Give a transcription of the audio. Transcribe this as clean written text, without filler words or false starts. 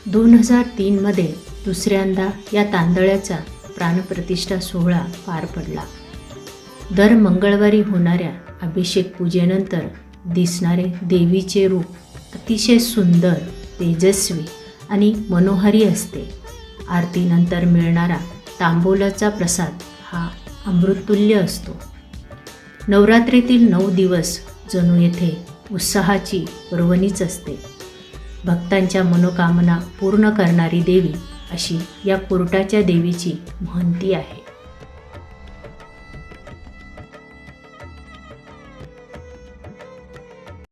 2003 दुसऱ्यांदा या तांदळाचा प्राणप्रतिष्ठा सोहळा पार पडला. दर मंगळवारी होणाऱ्या अभिषेक पूजेनंतर दिसणारे देवीचे रूप अतिशय सुंदर, तेजस्वी आणि मनोहारी असते. आरतीनंतर मिळणारा तांबूलाचा प्रसाद हा अमृततुल्य असतो. नवरात्रीतील 9 दिवस जणू येथे उत्साहाची पर्वणीच असते. भक्तांच्या मनोकामना पूर्ण करणारी देवी अशी या कुरटाच्या देवीची महंती आहे.